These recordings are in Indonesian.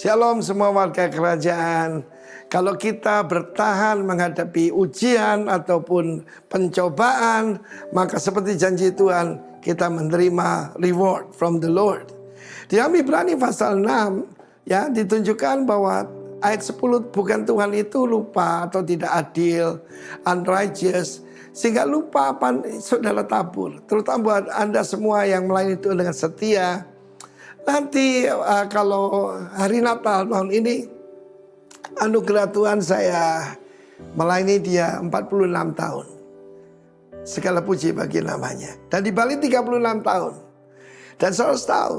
Shalom semua warga kerajaan. Kalau kita bertahan menghadapi ujian ataupun pencobaan, maka seperti janji Tuhan, kita menerima reward from the Lord. Di Ibrani pasal 6 ya ditunjukkan bahwa ayat 10 bukan Tuhan itu lupa atau tidak adil, unrighteous, sehingga lupa apa saudara tabur. Terutama buat Anda semua yang melayani Tuhan dengan setia. Nanti kalau hari Natal tahun ini, anugerah Tuhan saya melayani dia 46 tahun. Segala puji bagi namanya. Dan di Bali 36 tahun. Dan saudara tahu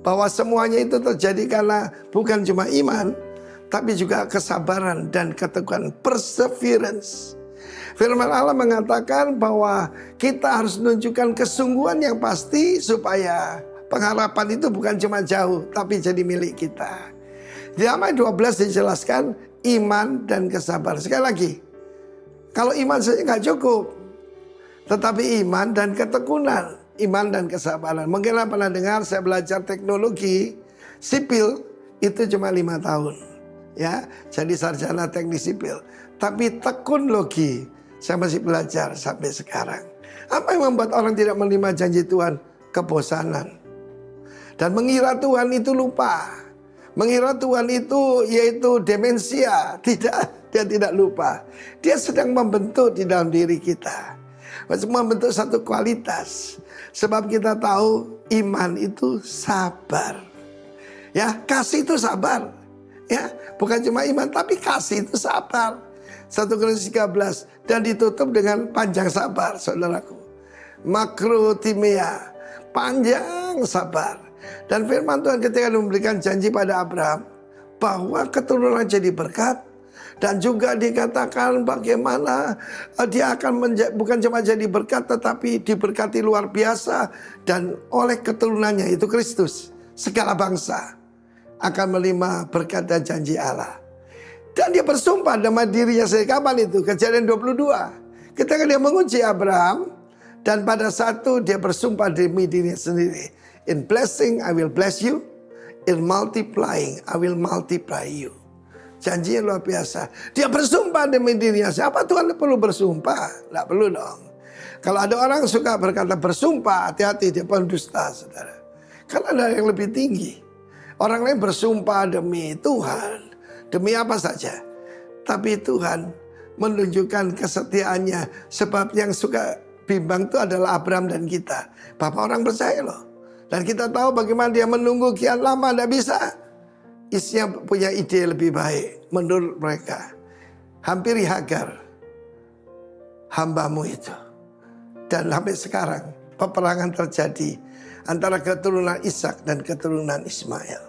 bahwa semuanya itu terjadi karena bukan cuma iman, tapi juga kesabaran dan keteguhan, perseverance. Firman Allah mengatakan bahwa kita harus menunjukkan kesungguhan yang pasti supaya pengharapan itu bukan cuma jauh, tapi jadi milik kita. Di ayat 12 dijelaskan iman dan kesabaran. Sekali lagi, kalau iman saja nggak cukup, tetapi iman dan ketekunan, iman dan kesabaran. Mungkin Anda pernah dengar saya belajar teknologi sipil itu cuma 5 tahun, ya, jadi sarjana teknik sipil. Tapi tekun logi saya masih belajar sampai sekarang. Apa yang membuat orang tidak menerima janji Tuhan? Kebosanan. Dan mengira Tuhan itu lupa. Mengira Tuhan itu yaitu demensia. Tidak, dia tidak lupa. Dia sedang membentuk di dalam diri kita. Membentuk satu kualitas. Sebab kita tahu iman itu sabar. Ya, kasih itu sabar. Ya, bukan cuma iman tapi kasih itu sabar. 1 Korintus 13 dan ditutup dengan panjang sabar, saudaraku. Makrotimea, panjang sabar. Dan firman Tuhan ketika memberikan janji pada Abraham bahwa keturunan jadi berkat, dan juga dikatakan bagaimana dia akan bukan cuma jadi berkat tetapi diberkati luar biasa, dan oleh keturunannya itu Kristus segala bangsa akan menerima berkat dan janji Allah. Dan dia bersumpah dengan dirinya sendiri. Kapan itu? Kejadian 22. Ketika dia menguji Abraham, dan pada satu dia bersumpah demi dirinya sendiri. In blessing I will bless you. In multiplying I will multiply you. Janjinya luar biasa. Dia bersumpah demi dirinya. Siapa Tuhan perlu bersumpah? Tidak perlu dong. Kalau ada orang suka berkata bersumpah, hati-hati, dia pendusta, saudara. Karena ada yang lebih tinggi. Orang lain bersumpah demi Tuhan, demi apa saja. Tapi Tuhan menunjukkan kesetiaannya. Sebab yang suka bimbang itu adalah Abraham dan kita. Bapak orang percaya loh. Dan kita tahu bagaimana dia menunggu kian lama, tidak bisa. Istrinya punya ide lebih baik menurut mereka. Hampiri Hagar, hambamu itu. Dan sampai sekarang peperangan terjadi antara keturunan Ishak dan keturunan Ismail.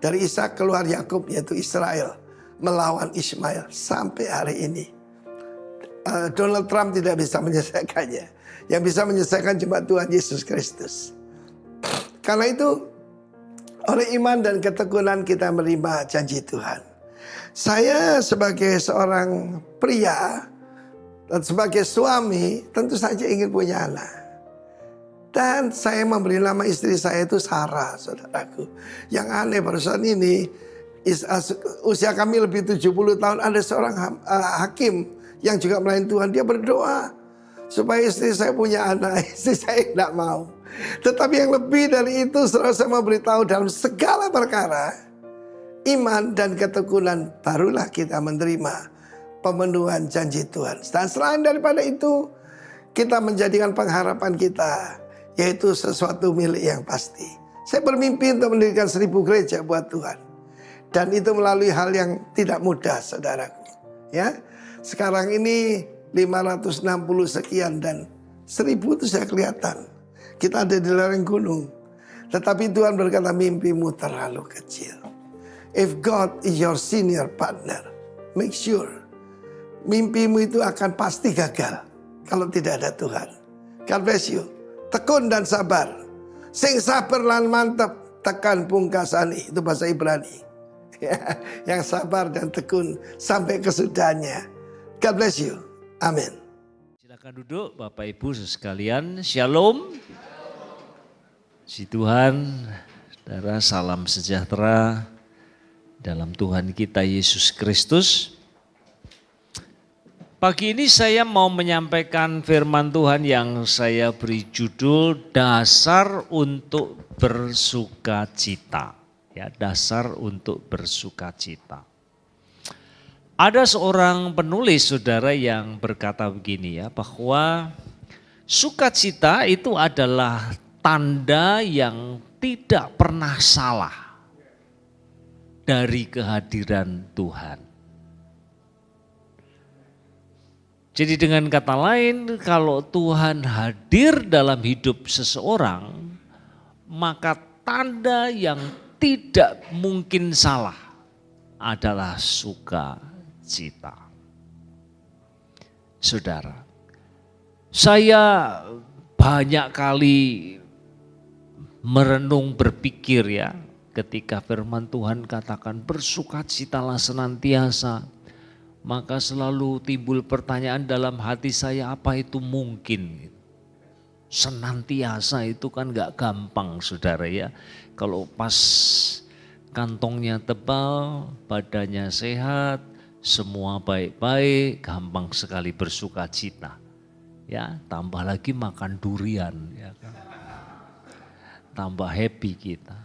Dari Ishak keluar Yakub yaitu Israel melawan Ismail sampai hari ini. Donald Trump tidak bisa menyelesaikannya. Yang bisa menyelesaikan cuma Tuhan Yesus Kristus. Karena itu oleh iman dan ketekunan kita menerima janji Tuhan. Saya sebagai seorang pria dan sebagai suami tentu saja ingin punya anak. Dan saya memberi nama istri saya itu Sarah, saudaraku. Yang aneh barusan ini, usia kami lebih 70 tahun, ada seorang hakim yang juga melayani Tuhan. Dia berdoa supaya istri saya punya anak. Istri saya tidak mau. Tetapi yang lebih dari itu, saudara, saya memberitahu dalam segala perkara, iman dan ketekunan barulah kita menerima pemenuhan janji Tuhan. Dan selain daripada itu, kita menjadikan pengharapan kita, yaitu sesuatu milik yang pasti. Saya bermimpi untuk mendirikan 1000 gereja buat Tuhan. Dan itu melalui hal yang tidak mudah, saudaraku. Ya, sekarang ini 560 sekian dan 1000 itu saya kelihatan. Kita ada di lereng gunung. Tetapi Tuhan berkata mimpimu terlalu kecil. If God is your senior partner, make sure mimpimu itu akan pasti gagal kalau tidak ada Tuhan. God bless you. Tekun dan sabar. Sing sabar lan mantep tekan pungkasani. Itu bahasa Ibrani. Yang sabar dan tekun sampai kesudahannya. God bless you. Amin. Silakan duduk Bapak Ibu sekalian. Shalom. Si Tuhan, saudara, salam sejahtera dalam Tuhan kita Yesus Kristus. Pagi ini saya mau menyampaikan firman Tuhan yang saya beri judul dasar untuk bersukacita. Ya, dasar untuk bersukacita. Ada seorang penulis saudara yang berkata begini ya, bahwa sukacita itu adalah tanda yang tidak pernah salah dari kehadiran Tuhan. Jadi dengan kata lain, kalau Tuhan hadir dalam hidup seseorang, maka tanda yang tidak mungkin salah adalah sukacita. Saudara, saya banyak kali merenung berpikir ya, ketika firman Tuhan katakan bersukacitalah senantiasa, maka selalu timbul pertanyaan dalam hati saya, apa itu mungkin? Senantiasa itu kan gak gampang saudara ya. Kalau pas kantongnya tebal, badannya sehat, semua baik-baik, gampang sekali bersukacita. Ya, tambah lagi makan durian ya kan. Tambah happy kita.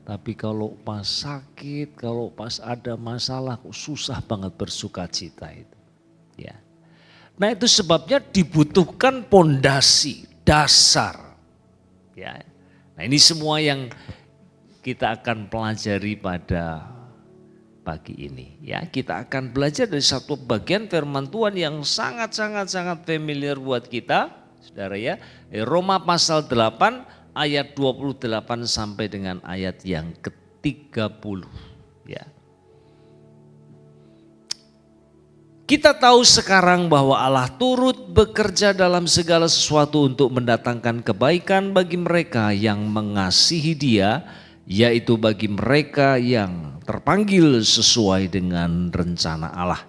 Tapi kalau pas sakit, kalau pas ada masalah, susah banget bersukacita itu. Ya. Nah itu sebabnya dibutuhkan pondasi, dasar. Ya. Nah ini semua yang kita akan pelajari pada pagi ini. Ya, kita akan belajar dari satu bagian firman Tuhan yang sangat familiar buat kita, saudara ya. Roma pasal 8. Ayat 28 sampai dengan ayat yang ke-30 ya. Kita tahu sekarang bahwa Allah turut bekerja dalam segala sesuatu untuk mendatangkan kebaikan bagi mereka yang mengasihi Dia, yaitu bagi mereka yang terpanggil sesuai dengan rencana Allah.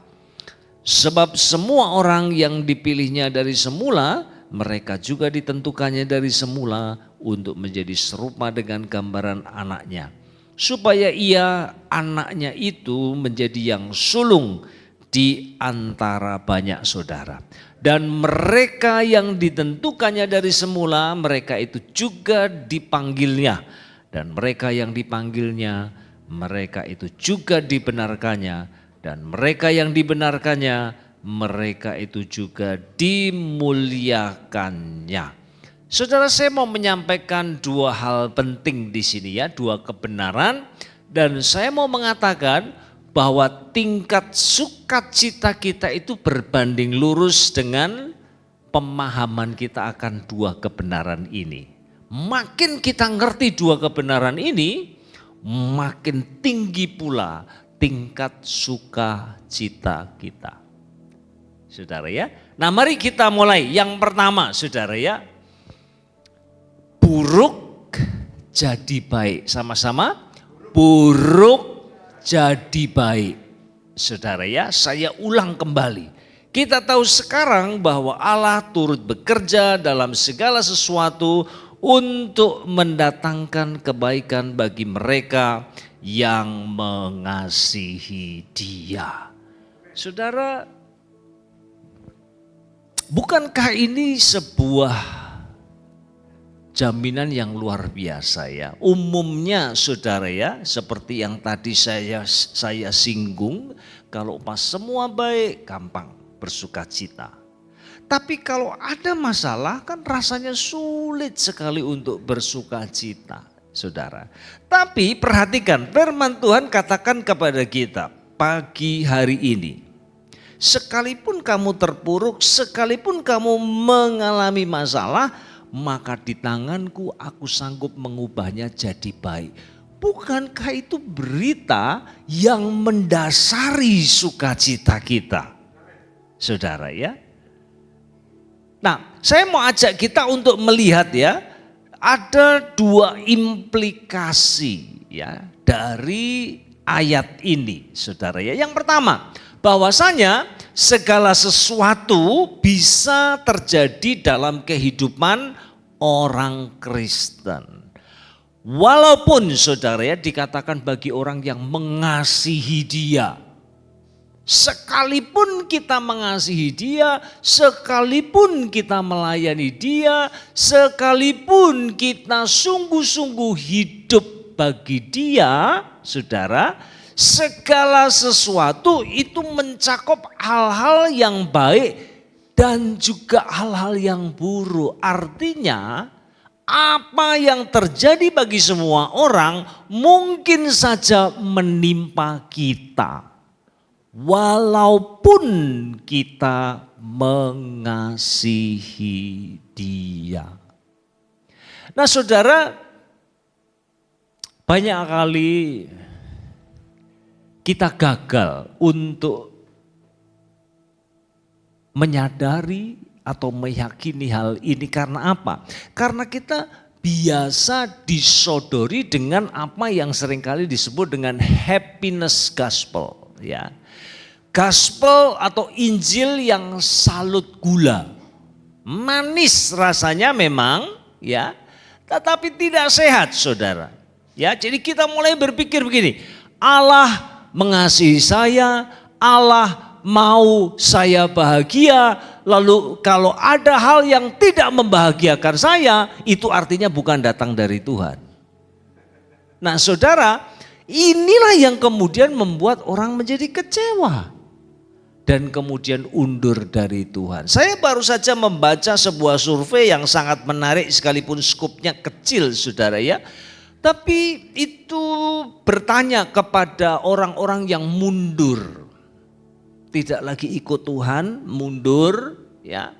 Sebab semua orang yang dipilihnya dari semula, mereka juga ditentukannya dari semula untuk menjadi serupa dengan gambaran anaknya. Supaya ia, anaknya itu menjadi yang sulung di antara banyak saudara. Dan mereka yang ditentukannya dari semula, mereka itu juga dipanggilnya. Dan mereka yang dipanggilnya, mereka itu juga dibenarkannya. Dan mereka yang dibenarkannya, mereka itu juga dimuliakannya. Saudara, saya mau menyampaikan dua hal penting di sini ya, dua kebenaran, dan saya mau mengatakan bahwa tingkat sukacita kita itu berbanding lurus dengan pemahaman kita akan dua kebenaran ini. Makin kita ngerti dua kebenaran ini, makin tinggi pula tingkat sukacita kita. Saudara ya. Nah, mari kita mulai. Yang pertama, saudara ya. Buruk jadi baik. Sama-sama. Buruk jadi baik. Saudara ya, saya ulang kembali. Kita tahu sekarang bahwa Allah turut bekerja dalam segala sesuatu untuk mendatangkan kebaikan bagi mereka yang mengasihi Dia. Saudara, bukankah ini sebuah jaminan yang luar biasa ya? Umumnya saudara ya, seperti yang tadi saya singgung, kalau pas semua baik gampang bersukacita. Tapi kalau ada masalah kan rasanya sulit sekali untuk bersukacita, saudara. Tapi perhatikan, firman Tuhan katakan kepada kita pagi hari ini, sekalipun kamu terpuruk, sekalipun kamu mengalami masalah, maka di tanganku aku sanggup mengubahnya jadi baik. Bukankah itu berita yang mendasari sukacita kita? Saudara ya. Nah, saya mau ajak kita untuk melihat ya, ada dua implikasi ya dari ayat ini, saudara ya. Yang pertama, bahwasanya segala sesuatu bisa terjadi dalam kehidupan orang Kristen. Walaupun saudara ya dikatakan bagi orang yang mengasihi dia. Sekalipun kita mengasihi dia, sekalipun kita melayani dia, sekalipun kita sungguh-sungguh hidup bagi dia, saudara, segala sesuatu itu mencakup hal-hal yang baik dan juga hal-hal yang buruk. Artinya apa yang terjadi bagi semua orang mungkin saja menimpa kita. Walaupun kita mengasihi dia. Nah saudara, banyak kali kita gagal untuk menyadari atau meyakini hal ini. Karena apa? Karena kita biasa disodori dengan apa yang seringkali disebut dengan happiness gospel, ya. Gospel atau Injil yang salut gula. Manis rasanya memang, ya, tetapi tidak sehat, saudara. Ya, jadi kita mulai berpikir begini, Allah mengasihi saya, Allah mau saya bahagia, lalu kalau ada hal yang tidak membahagiakan saya, itu artinya bukan datang dari Tuhan. Nah saudara, inilah yang kemudian membuat orang menjadi kecewa dan kemudian undur dari Tuhan. Saya baru saja membaca sebuah survei yang sangat menarik sekalipun skupnya kecil saudara ya. Tapi itu bertanya kepada orang-orang yang mundur. Tidak lagi ikut Tuhan, mundur ya.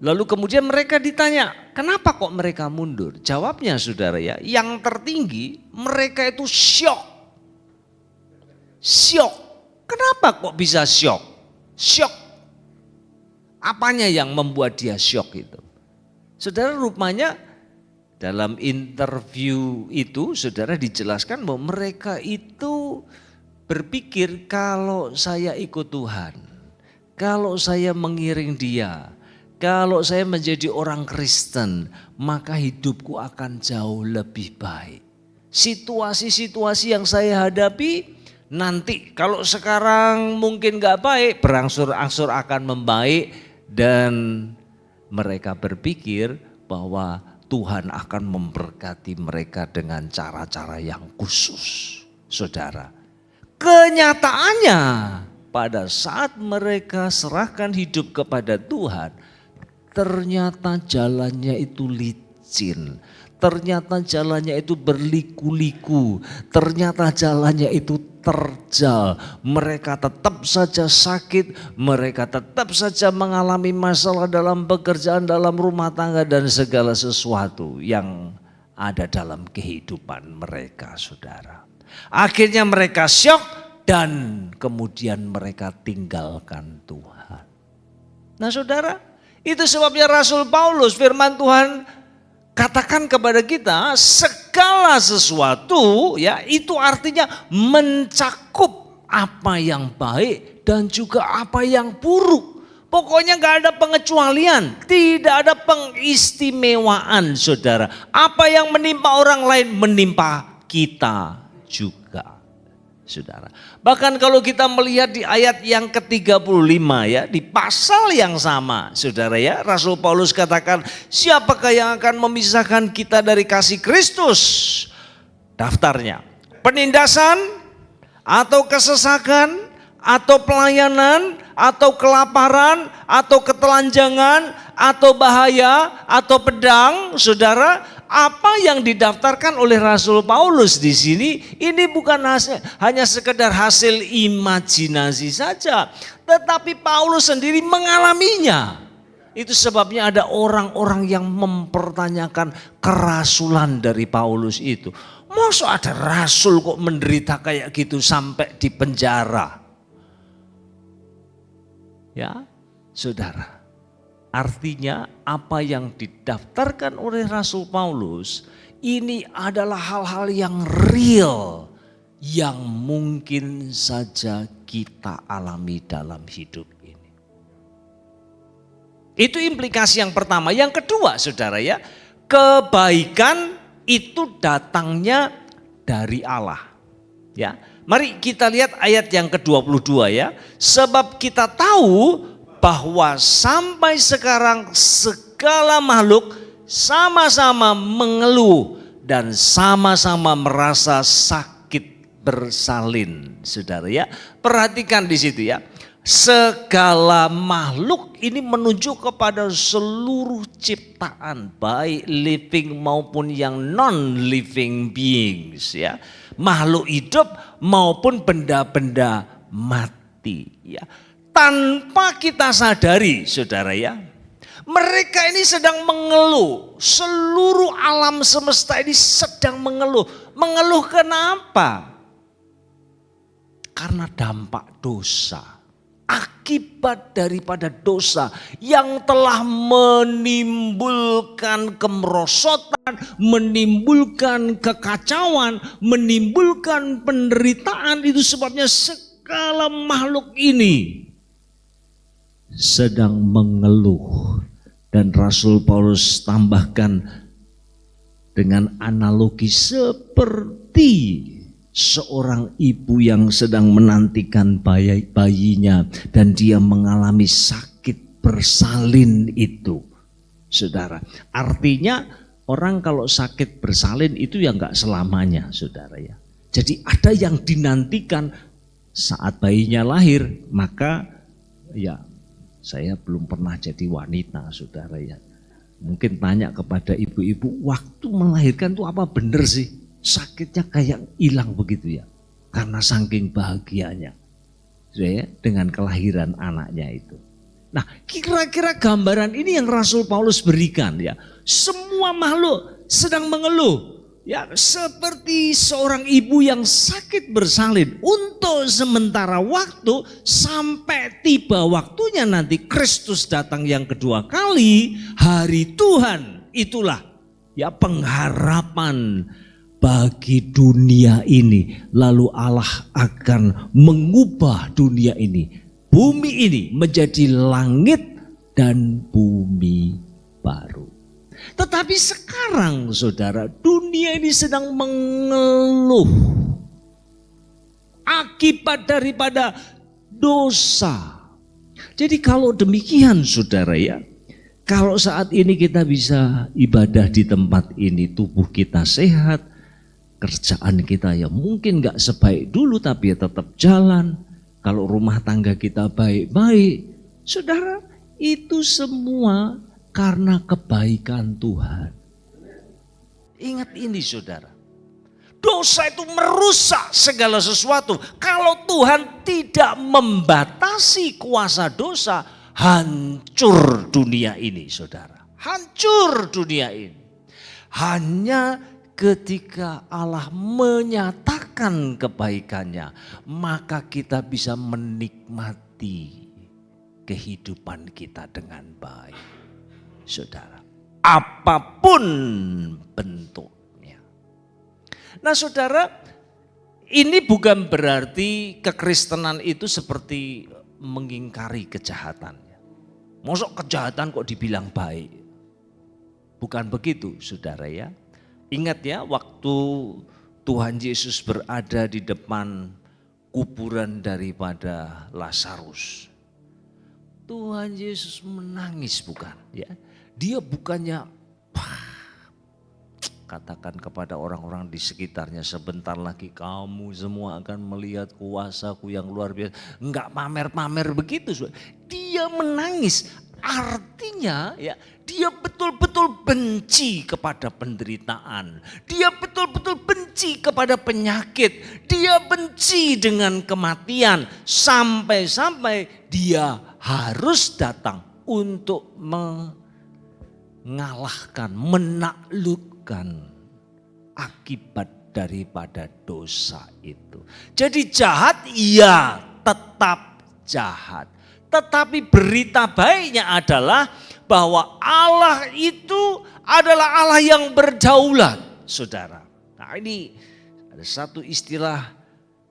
Lalu kemudian mereka ditanya, kenapa kok mereka mundur? Jawabnya saudara ya, yang tertinggi mereka itu syok. Syok. Kenapa kok bisa syok? Syok. Apanya yang membuat dia syok itu? Saudara, rupanya dalam interview itu saudara dijelaskan bahwa mereka itu berpikir kalau saya ikut Tuhan, kalau saya mengiring dia, kalau saya menjadi orang Kristen, maka hidupku akan jauh lebih baik. Situasi-situasi yang saya hadapi nanti kalau sekarang mungkin gak baik, berangsur-angsur akan membaik. Dan mereka berpikir bahwa Tuhan akan memberkati mereka dengan cara-cara yang khusus. Saudara, kenyataannya pada saat mereka serahkan hidup kepada Tuhan, ternyata jalannya itu licin. Ternyata jalannya itu berliku-liku, ternyata jalannya itu terjal. Mereka tetap saja sakit, mereka tetap saja mengalami masalah dalam pekerjaan, dalam rumah tangga dan segala sesuatu yang ada dalam kehidupan mereka, saudara. Akhirnya mereka syok dan kemudian mereka tinggalkan Tuhan. Nah saudara, itu sebabnya Rasul Paulus, firman Tuhan katakan kepada kita segala sesuatu ya itu artinya mencakup apa yang baik dan juga apa yang buruk. Pokoknya gak ada pengecualian, tidak ada pengistimewaan saudara. Apa yang menimpa orang lain menimpa kita juga. Saudara. Bahkan kalau kita melihat di ayat yang ke-35 ya, di pasal yang sama, saudara ya, Rasul Paulus katakan, siapakah yang akan memisahkan kita dari kasih Kristus? Daftarnya, penindasan, atau kesesakan, atau pelayanan, atau kelaparan, atau ketelanjangan, atau bahaya, atau pedang, saudara. Apa yang didaftarkan oleh Rasul Paulus di sini ini bukan hanya sekedar hasil imajinasi saja, tetapi Paulus sendiri mengalaminya. Itu sebabnya ada orang-orang yang mempertanyakan kerasulan dari Paulus itu. Masa ada rasul kok menderita kayak gitu sampai di penjara? Ya, saudara. Artinya apa yang didaftarkan oleh Rasul Paulus ini adalah hal-hal yang real yang mungkin saja kita alami dalam hidup ini. Itu implikasi yang pertama. Yang kedua saudara ya, kebaikan itu datangnya dari Allah. Ya, mari kita lihat ayat yang ke-22 ya. Sebab kita tahu bahwa sampai sekarang segala makhluk sama-sama mengeluh dan sama-sama merasa sakit bersalin. Saudara ya, perhatikan di situ ya. Segala makhluk ini menunjuk kepada seluruh ciptaan, baik living maupun yang non-living beings ya. Makhluk hidup maupun benda-benda mati ya. Tanpa kita sadari saudara ya, mereka ini sedang mengeluh. Seluruh alam semesta ini sedang mengeluh. Mengeluh kenapa? Karena dampak dosa. Akibat daripada dosa yang telah menimbulkan kemerosotan, menimbulkan kekacauan, menimbulkan penderitaan. Itu sebabnya segala makhluk ini sedang mengeluh. Dan Rasul Paulus tambahkan dengan analogi seperti seorang ibu yang sedang menantikan bayinya dan dia mengalami sakit bersalin itu. Saudara, artinya orang kalau sakit bersalin itu ya enggak selamanya saudara ya. Jadi ada yang dinantikan saat bayinya lahir, maka ya saya belum pernah jadi wanita saudara ya. Mungkin tanya kepada ibu-ibu, waktu melahirkan itu apa benar sih? Sakitnya kayak hilang begitu ya, karena saking bahagianya ya, dengan kelahiran anaknya itu. Nah, kira-kira gambaran ini yang Rasul Paulus berikan ya. Semua makhluk sedang mengeluh ya, seperti seorang ibu yang sakit bersalin untuk sementara waktu sampai tiba waktunya nanti Kristus datang yang kedua kali, hari Tuhan. Itulah ya pengharapan bagi dunia ini. Lalu Allah akan mengubah dunia ini, bumi ini menjadi langit dan bumi baru. Tetapi sekarang saudara, dunia ini sedang mengeluh akibat daripada dosa. Jadi kalau demikian saudara ya, kalau saat ini kita bisa ibadah di tempat ini, tubuh kita sehat, kerjaan kita ya mungkin gak sebaik dulu tapi ya tetap jalan. Kalau rumah tangga kita baik-baik, saudara, itu semua karena kebaikan Tuhan. Ingat ini saudara, dosa itu merusak segala sesuatu. Kalau Tuhan tidak membatasi kuasa dosa, hancur dunia ini saudara. Hancur dunia ini. Hanya ketika Allah menyatakan kebaikannya, maka kita bisa menikmati kehidupan kita dengan baik. Saudara, apapun bentuknya. Nah saudara, ini bukan berarti kekristenan itu seperti mengingkari kejahatan. Mosok kejahatan kok dibilang baik? Bukan begitu saudara ya. Ingat ya, waktu Tuhan Yesus berada di depan kuburan daripada Lazarus, Tuhan Yesus menangis bukan ya. Dia bukannya katakan kepada orang-orang di sekitarnya, sebentar lagi kamu semua akan melihat kuasaku yang luar biasa. Enggak pamer-pamer begitu. Dia menangis. Artinya ya, dia betul-betul benci kepada penderitaan. Dia betul-betul benci kepada penyakit. Dia benci dengan kematian. Sampai-sampai dia harus datang untuk mengalahkan, menaklukkan akibat daripada dosa itu. Jadi jahat, iya tetap jahat. Tetapi berita baiknya adalah bahwa Allah itu adalah Allah yang berdaulat, saudara. Nah ini ada satu istilah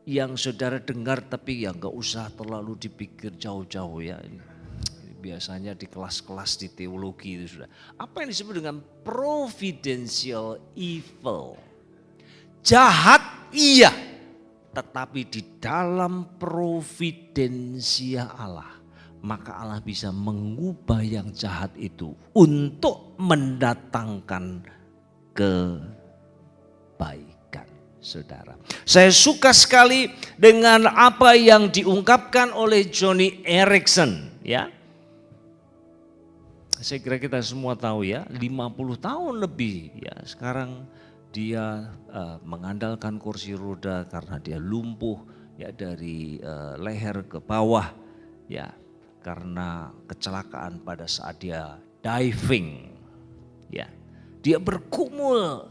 yang saudara dengar tapi ya nggak usah terlalu dipikir jauh-jauh ya. biasanya di kelas-kelas di teologi itu sudah. Apa yang disebut dengan providential evil? Jahat iya, tetapi di dalam providensia Allah, maka Allah bisa mengubah yang jahat itu untuk mendatangkan kebaikan, saudara. Saya suka sekali dengan apa yang diungkapkan oleh Joni Eareckson, ya. Saya kira kita semua tahu ya, 50 tahun lebih ya sekarang dia mengandalkan kursi roda karena dia lumpuh ya dari leher ke bawah ya karena kecelakaan pada saat dia diving ya. Dia bergumul,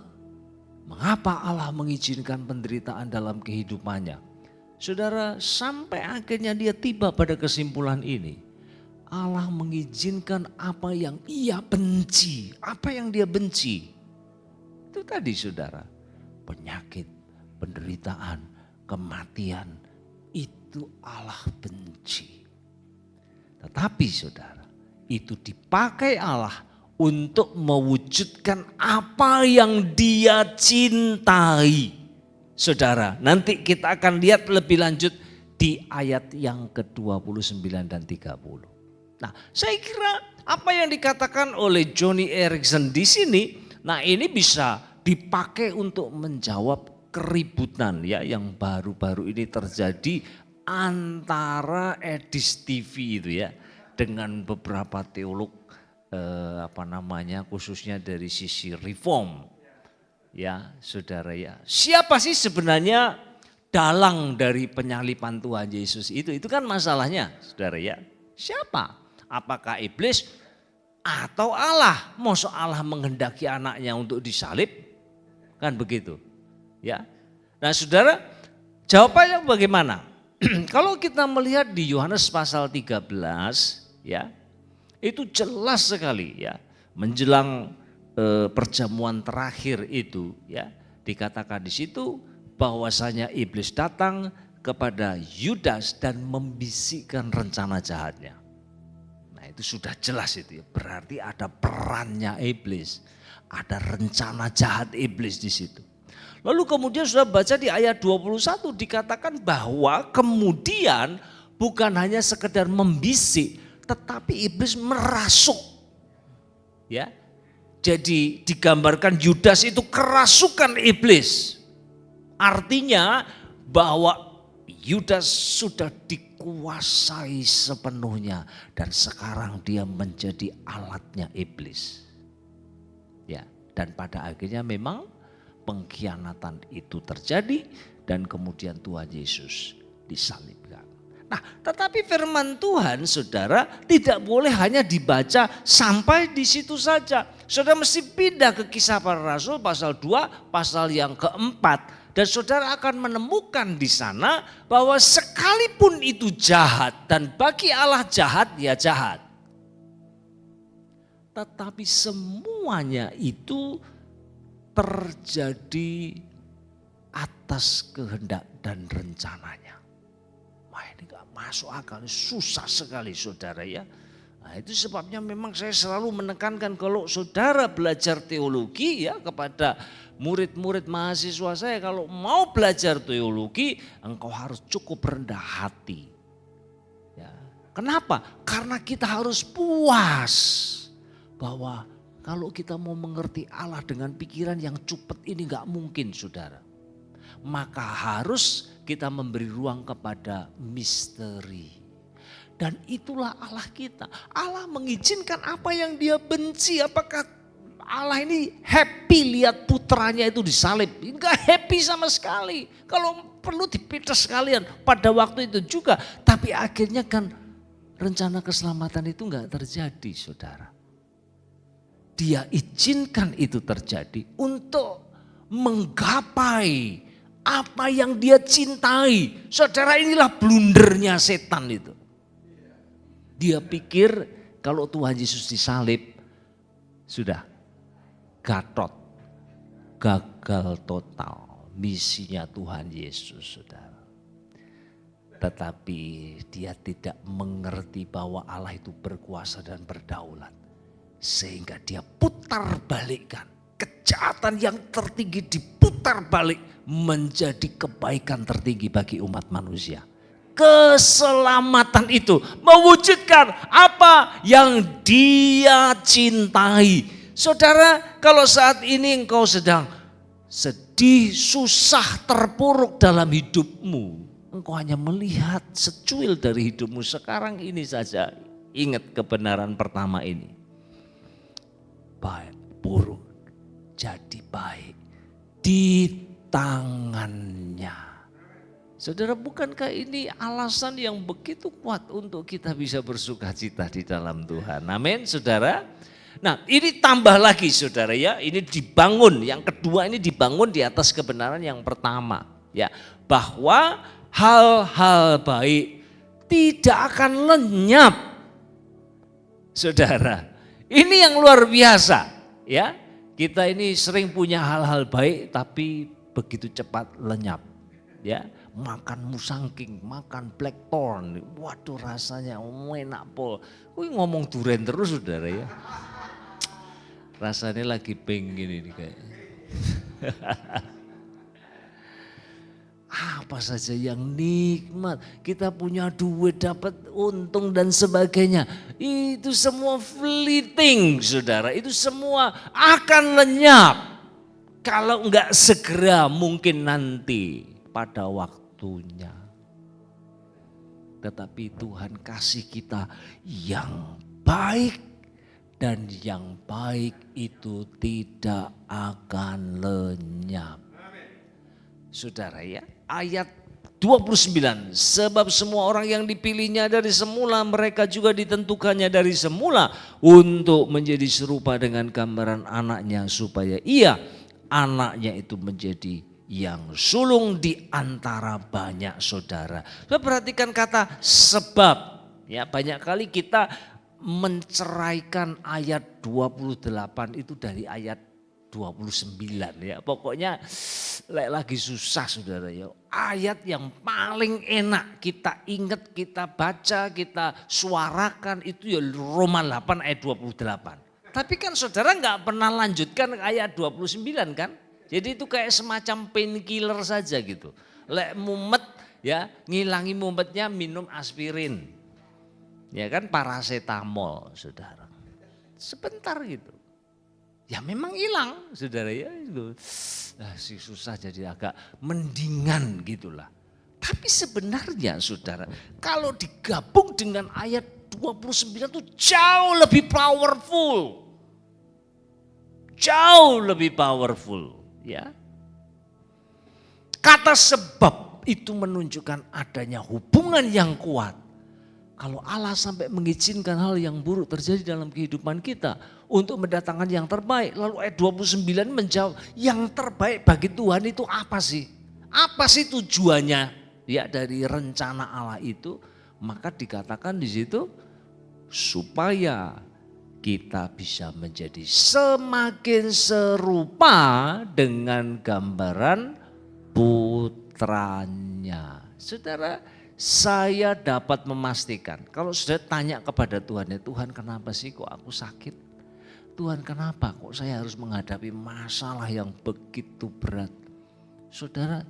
mengapa Allah mengizinkan penderitaan dalam kehidupannya? Saudara, sampai akhirnya dia tiba pada kesimpulan ini. Allah mengizinkan apa yang ia benci. Apa yang dia benci? Itu tadi saudara, penyakit, penderitaan, kematian, itu Allah benci. Tetapi saudara, itu dipakai Allah untuk mewujudkan apa yang dia cintai. Saudara, nanti kita akan lihat lebih lanjut di ayat yang ke-29 dan 30. Nah, saya kira apa yang dikatakan oleh Joni Eareckson di sini, nah ini bisa dipakai untuk menjawab keributan ya yang baru-baru ini terjadi antara Edis TV itu ya dengan beberapa teolog khususnya dari sisi reform ya saudara ya. Siapa sih sebenarnya dalang dari penyalipan Tuhan Yesus itu kan masalahnya saudara ya. Siapa? Apakah iblis atau Allah? Masa Allah menghendaki anaknya untuk disalib? Kan begitu ya. Nah saudara, jawabannya bagaimana? Kalau kita melihat di Yohanes pasal 13 ya, itu jelas sekali ya, menjelang perjamuan terakhir itu ya, dikatakan di situ bahwasanya iblis datang kepada Yudas dan membisikkan rencana jahatnya. Nah itu sudah jelas itu ya, berarti ada perannya iblis, ada rencana jahat iblis di situ. Lalu kemudian sudah baca di ayat 21 dikatakan bahwa kemudian bukan hanya sekedar membisik, tetapi iblis merasuk. Ya. Jadi digambarkan Yudas itu kerasukan iblis. Artinya bahwa Yudas sudah dikuasai sepenuhnya dan sekarang dia menjadi alatnya iblis. Ya, dan pada akhirnya memang pengkhianatan itu terjadi dan kemudian Tuhan Yesus disalibkan. Nah, tetapi firman Tuhan saudara tidak boleh hanya dibaca sampai di situ saja. Saudara mesti pindah ke Kisah Para Rasul pasal 2, pasal yang keempat. Dan saudara akan menemukan di sana bahwa sekalipun itu jahat dan bagi Allah jahat ya jahat. Tetapi semuanya itu terjadi atas kehendak dan rencananya. Wah ini gak masuk akal, susah sekali saudara ya. Nah itu sebabnya memang saya selalu menekankan kalau saudara belajar teologi ya kepada murid-murid mahasiswa saya. Kalau mau belajar teologi engkau harus cukup rendah hati. Ya. Kenapa? Karena kita harus puas bahwa kalau kita mau mengerti Allah dengan pikiran yang cupet ini gak mungkin saudara. Maka harus kita memberi ruang kepada misteri. Dan itulah Allah kita. Allah mengizinkan apa yang dia benci. Apakah Allah ini happy lihat putranya itu disalib? Enggak happy sama sekali. Kalau perlu dipites sekalian pada waktu itu juga. Tapi akhirnya kan rencana keselamatan itu enggak terjadi saudara. Dia izinkan itu terjadi untuk menggapai apa yang dia cintai. Saudara inilah blundernya setan itu. Dia pikir kalau Tuhan Yesus disalib sudah gatot, gagal total misinya Tuhan Yesus saudara. Tetapi dia tidak mengerti bahwa Allah itu berkuasa dan berdaulat. Sehingga dia putar balikkan. Kejahatan yang tertinggi diputar balik menjadi kebaikan tertinggi bagi umat manusia. Keselamatan itu mewujudkan apa yang dia cintai. Saudara, kalau saat ini engkau sedang sedih, susah, terpuruk dalam hidupmu, engkau hanya melihat secuil dari hidupmu sekarang ini saja. Ingat kebenaran pertama ini. Baik, buruk jadi baik di tangannya. Saudara, bukankah ini alasan yang begitu kuat untuk kita bisa bersuka cita di dalam Tuhan? Amin, saudara. Nah, ini tambah lagi saudara ya, ini dibangun, yang kedua ini dibangun di atas kebenaran yang pertama ya, bahwa hal-hal baik tidak akan lenyap. Saudara, ini yang luar biasa ya. Kita ini sering punya hal-hal baik tapi begitu cepat lenyap ya. Makan musangking, makan blackthorn, waduh rasanya enak pol. Wih, ngomong durian terus saudara ya. Rasanya lagi pengen ini kayaknya. Apa saja yang nikmat, kita punya duit, dapat untung dan sebagainya. Itu semua fleeting saudara, itu semua akan lenyap. Kalau enggak segera mungkin nanti pada waktunya. Tetapi Tuhan kasih kita yang baik. Dan yang baik itu tidak akan lenyap. Saudara ya, ayat 29. Sebab semua orang yang dipilihnya dari semula, mereka juga ditentukannya dari semula untuk menjadi serupa dengan gambaran anaknya, supaya ia, anaknya itu menjadi yang sulung di antara banyak saudara. Saudara perhatikan kata sebab. Ya, banyak kali kita menceraikan ayat 28 itu dari ayat 29 ya. Pokoknya lagi susah saudara ya. Ayat yang paling enak kita ingat, kita baca, kita suarakan itu ya Roma 8 ayat 28. Tapi kan saudara nggak pernah lanjutkan ayat 29 kan. Jadi itu kayak semacam painkiller saja gitu. Lek mumet ya, ngilangi mumetnya minum aspirin. Ya kan, paracetamol saudara. Sebentar gitu. Ya memang hilang saudara ya. Si susah jadi agak mendingan gitulah. Tapi sebenarnya saudara, kalau digabung dengan ayat 29 itu jauh lebih powerful. Jauh lebih powerful ya. Kata sebab itu menunjukkan adanya hubungan yang kuat. Kalau Allah sampai mengizinkan hal yang buruk terjadi dalam kehidupan kita untuk mendatangkan yang terbaik. Lalu ayat 29 menjawab, yang terbaik bagi Tuhan itu apa sih? Apa sih tujuannya ya dari rencana Allah itu? Maka dikatakan di situ supaya kita bisa menjadi semakin serupa dengan gambaran putranya. Saudara, saya dapat memastikan kalau sudah tanya kepada Tuhan, ya Tuhan kenapa sih kok aku sakit? Tuhan kenapa kok saya harus menghadapi masalah yang begitu berat? Saudara,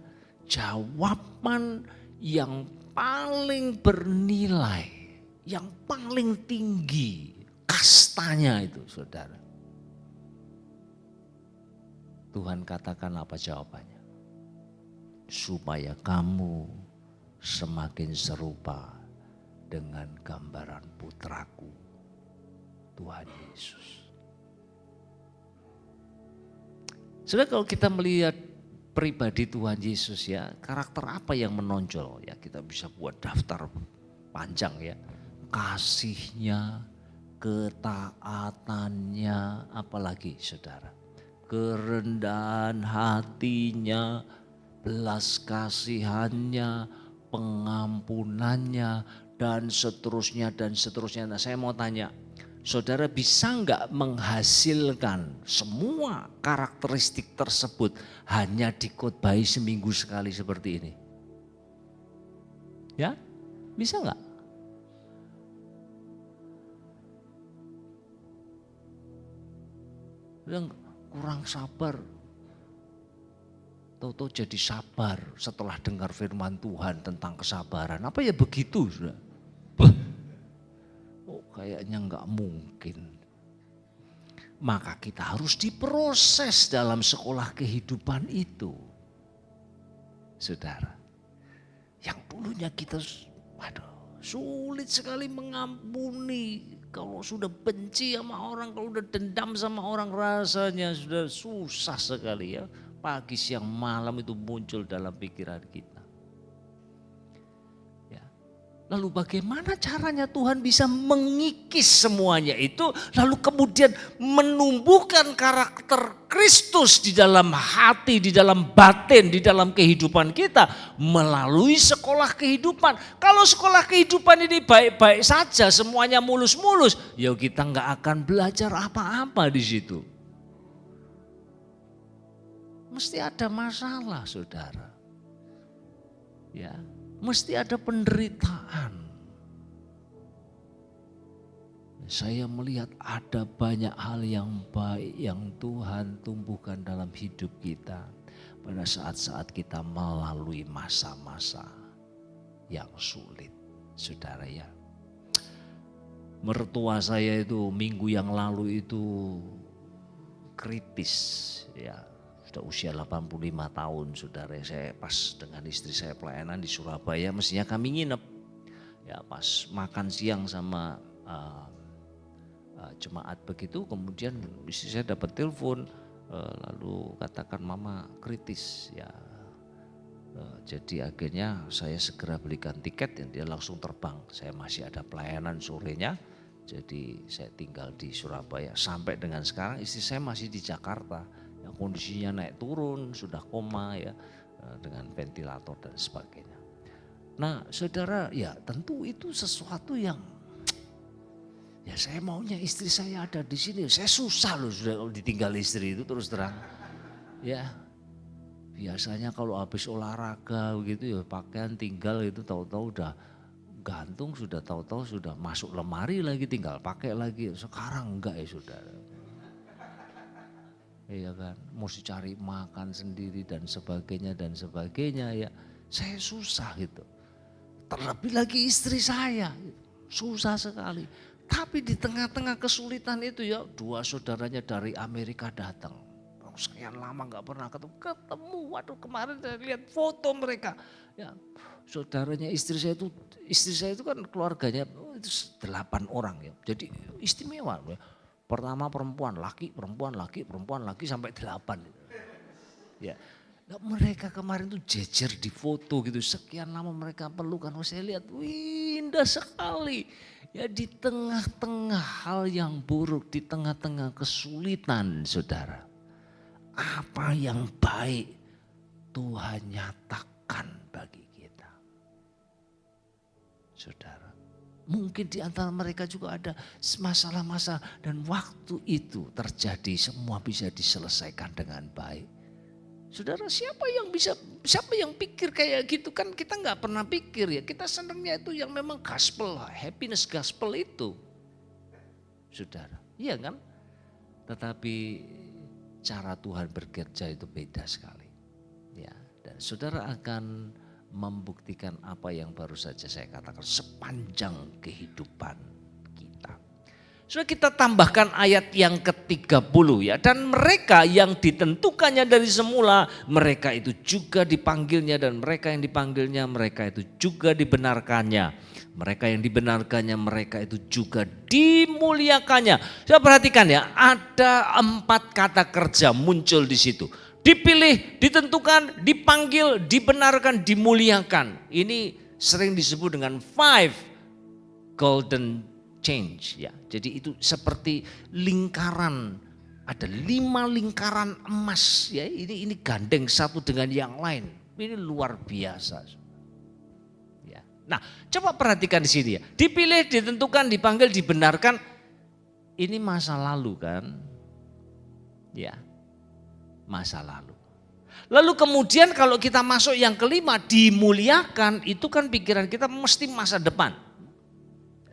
jawaban yang paling bernilai, yang paling tinggi kastanya itu saudara. Tuhan katakan apa jawabannya? Supaya kamu semakin serupa dengan gambaran putraku, Tuhan Yesus. Saudara, kalau kita melihat pribadi Tuhan Yesus ya, karakter apa yang menonjol ya, kita bisa buat daftar panjang ya. Kasihnya, ketaatannya, apalagi saudara, kerendahan hatinya, belas kasihannya, pengampunannya, dan seterusnya dan seterusnya. Nah, saya mau tanya, saudara bisa enggak menghasilkan semua karakteristik tersebut hanya dikhotbahi seminggu sekali seperti ini? Ya, bisa nggak? Yang kurang sabar, tahu-tahu jadi sabar setelah dengar firman Tuhan tentang kesabaran. Apa ya begitu, sudah? Oh, kayaknya nggak mungkin. Maka kita harus diproses dalam sekolah kehidupan itu. Saudara, yang dulunya kita sulit sekali mengampuni. Kalau sudah benci sama orang, kalau sudah dendam sama orang, rasanya sudah susah sekali ya. Pagi, siang, malam itu muncul dalam pikiran kita. Ya. Lalu bagaimana caranya Tuhan bisa mengikis semuanya itu, lalu kemudian menumbuhkan karakter Kristus di dalam hati, di dalam batin, di dalam kehidupan kita melalui sekolah kehidupan. Kalau sekolah kehidupan ini baik-baik saja, semuanya mulus-mulus, ya kita nggak akan belajar apa-apa di situ. Mesti ada masalah, saudara. Ya, mesti ada penderitaan. Saya melihat ada banyak hal yang baik yang Tuhan tumbuhkan dalam hidup kita pada saat-saat kita melalui masa-masa yang sulit, saudara ya. Mertua saya itu minggu yang lalu itu kritis ya. Sudah usia 85 tahun, saudara. Saya pas dengan istri saya pelayanan di Surabaya, mestinya kami nginep. Ya pas makan siang sama jemaat begitu, kemudian istri saya dapat telepon, lalu katakan mama kritis ya. Jadi akhirnya saya segera belikan tiket dan dia langsung terbang. Saya masih ada pelayanan sorenya, jadi saya tinggal di Surabaya. Sampai dengan sekarang istri saya masih di Jakarta. Yang kondisinya naik turun, sudah koma ya, dengan ventilator dan sebagainya. Nah saudara, ya tentu itu sesuatu yang ya saya maunya istri saya ada di sini. Saya susah loh sudah kalau ditinggal istri itu terus terang. Ya biasanya kalau habis olahraga begitu ya pakaian tinggal itu tahu-tahu udah gantung, sudah tahu-tahu sudah masuk lemari lagi, tinggal pakai lagi. Sekarang enggak ya saudara. Iya kan, mesti cari makan sendiri dan sebagainya ya. Saya susah gitu. Terlebih lagi istri saya, susah sekali. Tapi di tengah-tengah kesulitan itu ya, dua saudaranya dari Amerika datang. Sekian lama nggak pernah ketemu. Waduh kemarin saya lihat foto mereka. Ya, saudaranya istri saya itu kan keluarganya itu 8 orang ya. Jadi istimewa ya. Pertama perempuan, laki, perempuan, laki sampai 8. Ya. Nah, mereka kemarin tuh jejer di foto gitu, sekian lama mereka pelukan. Saya lihat, wih indah sekali. Ya di tengah-tengah hal yang buruk, di tengah-tengah kesulitan saudara. Apa yang baik Tuhan nyatakan bagi kita. Saudara. Mungkin di antara mereka juga ada masalah-masalah dan waktu itu terjadi semua bisa diselesaikan dengan baik. Saudara siapa yang pikir kayak gitu kan kita nggak pernah pikir ya. Kita senangnya itu yang memang gospel, happiness gospel itu. Saudara, iya kan? Tetapi cara Tuhan bekerja itu beda sekali. Ya, dan saudara akan membuktikan apa yang baru saja saya katakan sepanjang kehidupan kita. Sudah kita tambahkan ayat yang ke-30 ya. Dan mereka yang ditentukannya dari semula, mereka itu juga dipanggilnya, dan mereka yang dipanggilnya, mereka itu juga dibenarkannya. Mereka yang dibenarkannya, mereka itu juga dimuliakannya. Saya perhatikan ya, ada 4 kata kerja muncul di situ. Dipilih, ditentukan, dipanggil, dibenarkan, dimuliakan. Ini sering disebut dengan 5 golden change ya. Jadi itu seperti lingkaran, ada 5 lingkaran emas ya. Ini gandeng satu dengan yang lain. Ini luar biasa. Ya. Nah, coba perhatikan di sini ya. Dipilih, ditentukan, dipanggil, dibenarkan. Ini masa lalu kan? Ya. Masa lalu. Lalu kemudian kalau kita masuk yang kelima, dimuliakan, itu kan pikiran kita mesti masa depan.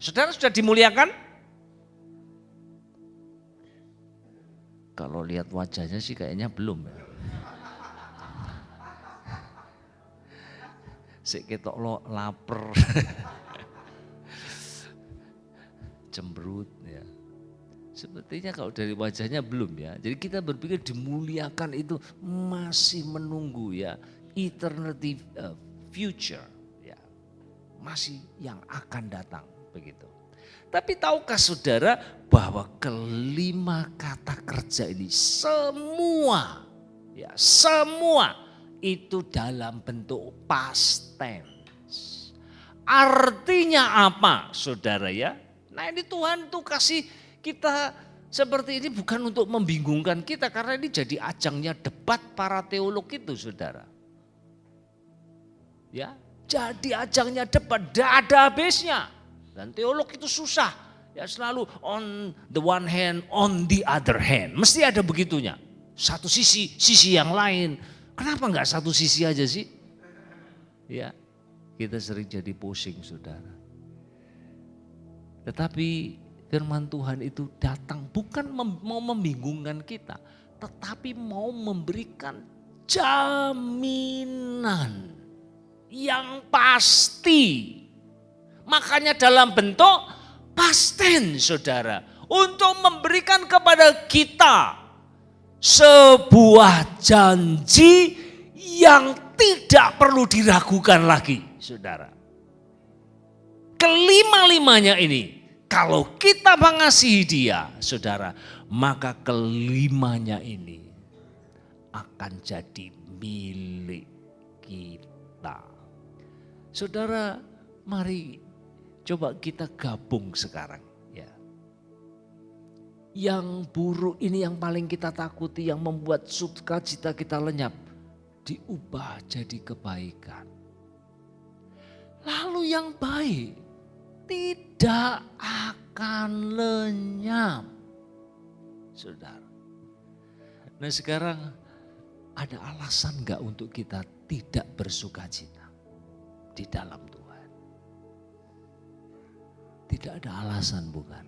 Saudara sudah dimuliakan? Kalau lihat wajahnya sih kayaknya belum ya. Sik ketok lo lapar. Cemberut ya. Sepertinya kalau dari wajahnya belum ya. Jadi kita berpikir dimuliakan itu masih menunggu ya. Eternity future ya. Masih yang akan datang begitu. Tapi tahukah saudara bahwa kelima kata kerja ini semua itu dalam bentuk past tense. Artinya apa saudara ya? Nah ini Tuhan tuh kasih kita seperti ini bukan untuk membingungkan kita karena ini jadi ajangnya debat para teolog itu saudara. Ya, jadi ajangnya debat, tidak ada habisnya. Dan teolog itu susah, ya selalu on the one hand, on the other hand. Mesti ada begitunya, satu sisi yang lain. Kenapa enggak satu sisi aja sih? Ya, kita sering jadi pusing saudara. Tetapi firman Tuhan itu datang bukan mau membingungkan kita, tetapi mau memberikan jaminan yang pasti. Makanya dalam bentuk past tense saudara. Untuk memberikan kepada kita sebuah janji yang tidak perlu diragukan lagi saudara. Kelima-limanya ini kalau kita mengasihi dia saudara, maka kelimanya ini akan jadi milik kita. Saudara, mari coba kita gabung sekarang ya. Yang buruk ini yang paling kita takuti, yang membuat sukacita kita lenyap, diubah jadi kebaikan. Lalu yang baik tidak akan lenyap. Saudara. Nah sekarang ada alasan enggak untuk kita tidak bersukacita di dalam Tuhan? Tidak ada alasan bukan?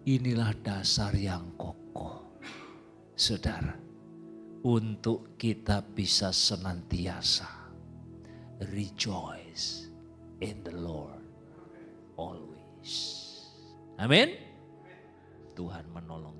Inilah dasar yang kokoh. Saudara, untuk kita bisa senantiasa rejoice in the Lord always. Amin. Tuhan menolong